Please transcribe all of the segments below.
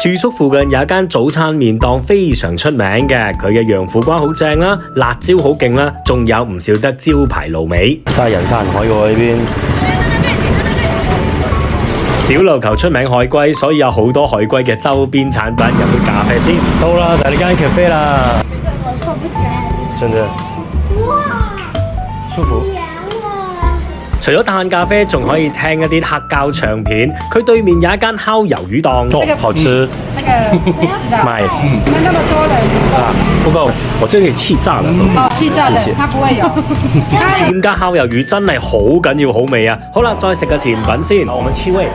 住宿附近有一間早餐麵檔非常出名嘅，佢嘅洋苦瓜好正啦，辣椒好勁啦，仲有唔少得招牌鹵味。真係人山人海喎呢邊。小琉球出名海龜，所以有好多海龜嘅周邊產品。飲杯咖啡先。到啦，就係呢間咖啡啦。真嘅。哇！舒服。除咗嘆咖啡，仲可以聽一啲黑膠唱片。佢對面有一間烤魷魚檔，哦，好吃。買。那麼多人啊，不過我這個氣炸了。哦，氣炸的，它不會有。店家烤魷魚真係好緊要好味啊！好啦，再食個甜品先。我們七位。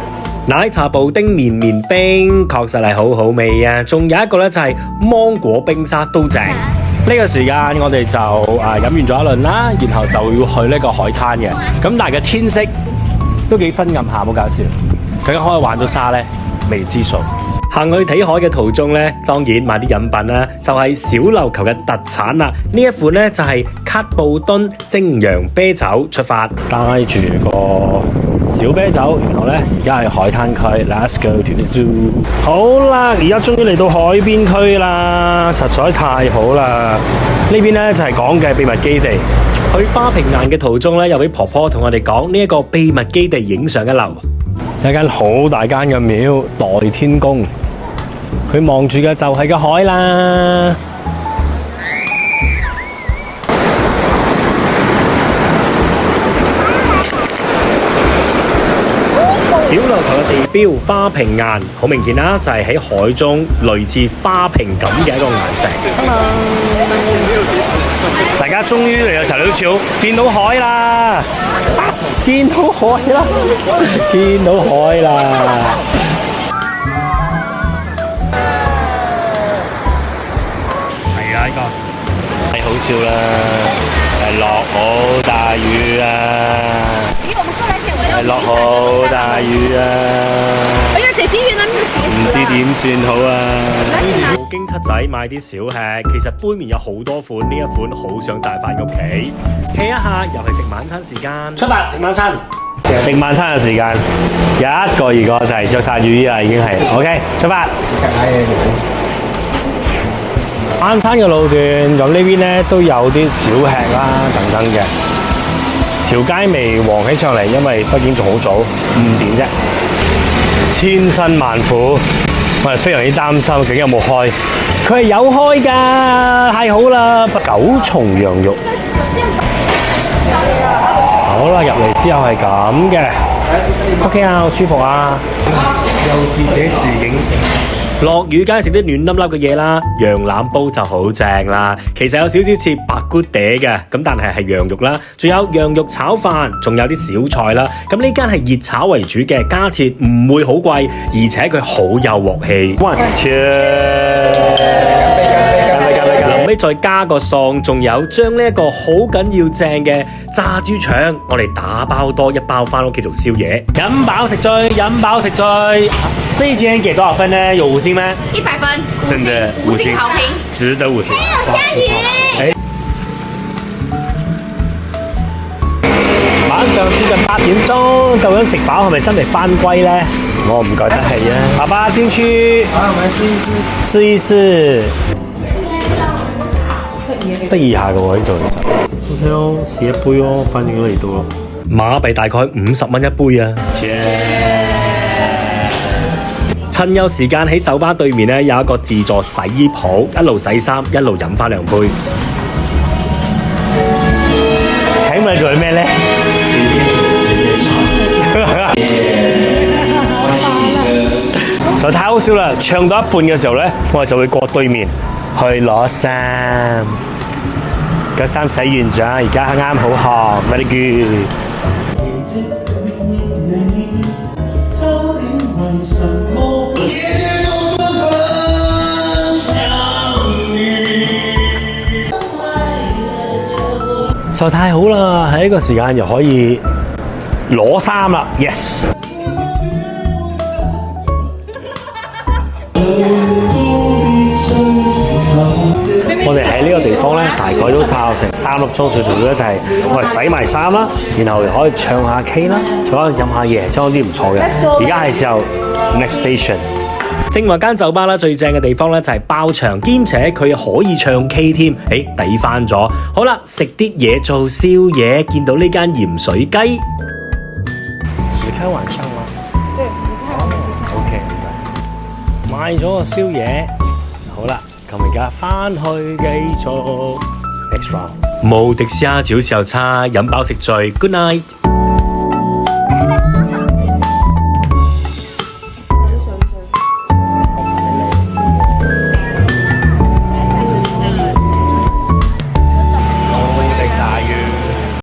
奶茶布丁綿綿冰確實係好好味啊！仲有一個咧就係芒果冰沙都正。呢個時間我哋就飲完咗一輪啦，然後就要去呢個海灘嘅。咁但係個天色都幾昏暗下，冇搞笑。究竟可以玩到沙咧？未知數。行去睇海嘅途中咧，當然買啲飲品啦，就係小琉球嘅特產啦。呢一款咧就係卡布敦蒸洋啤酒出發，帶住個小啤酒，然後咧而家係海灘區 ，Let's go to the zoo。好啦，而家終於嚟到海邊區啦，實在太好啦！呢邊咧就係講嘅秘密基地。去花平岩嘅途中咧，有位婆婆同我哋講呢一個秘密基地影相一流。有一間好大間嘅廟，代天宮，佢望住嘅就係個海啦。小琉球嘅地標花平岩，好明顯啦，就係喺海中類似花瓶咁嘅一個岩石。大家終於嚟到石榴潮，見到海啦！見到海啦！見到海啦！係啊，呢個係好笑啦！係落好大雨啊！係落好大雨啊！唔知點算好啊！途經七仔買啲小吃，其實杯麵有好多款，呢一款好想帶返屋企 hea 一下，又係食晚餐時間。出發食晚餐，食晚餐嘅時間有一個二個就係着晒雨衣啦，已經係 OK 出發。晚餐嘅路段咁呢邊咧都有啲小吃啦等等嘅，條街未旺起上嚟，因為畢竟仲好早5點啫。千辛萬苦，我係非常之擔心究竟有冇開，佢係有開㗎，太好啦！9重羊肉。好啦，入嚟之後係咁嘅 ，OK 啊，好舒服啊。又自這時影城。落雨梗係食啲暖粒粒嘅嘢啦，羊腩煲就好正啦。其實有少少似白骨嗲嘅，咁但係羊肉啦，仲有羊肉炒飯，仲有啲小菜啦。咁呢間係熱炒為主嘅，加切唔會好貴，而且佢好有鑊氣。臨尾再加個餸，仲有將呢一個好緊要正嘅炸豬腸，我哋打包多一包翻屋企做宵夜。飲飽食醉，飲飽食醉。這一間給多少分呢？有5星嗎100分，真的5星好評，值得5星。還有下雨。晚上接近8點鐘，究竟食飽係咪真係返歸呢？我唔覺得係啊。爸爸進去，我們試一試。得意下嘅喎呢度其實。OK 咯，試一杯咯，反正都嚟到咯。馬幣大概50蚊一杯啊！趁有時間喺酒吧對面咧有一個自助洗衣鋪，一路洗衫一路飲翻2杯。請問做咩咧？就太好笑啦！唱到一半嘅時候咧，我哋就會過對面去攞衫。個衫洗完咗，而家啱好學 very good。就太好啦！喺呢個時間又可以攞衫啦 ，yes！ 我哋喺呢個地方咧，大概都差成3粒鐘，最重要咧就係我哋洗埋衫啦，然後又可以唱下 K 啦，仲可以飲下嘢，相當之唔錯嘅。而家係時候 next station 正話間酒吧啦，最正嘅地方咧就係包場，兼且佢可以唱 K 添，抵翻咗。好啦，食啲嘢做宵夜，見到呢間鹽水雞，只開晚上嗎？對，只看我們只看。OK，明白。買咗個宵夜，好啦，咁而家翻去繼續 next round。無敵蝦，小時候差，飲飽食醉 ，Good night。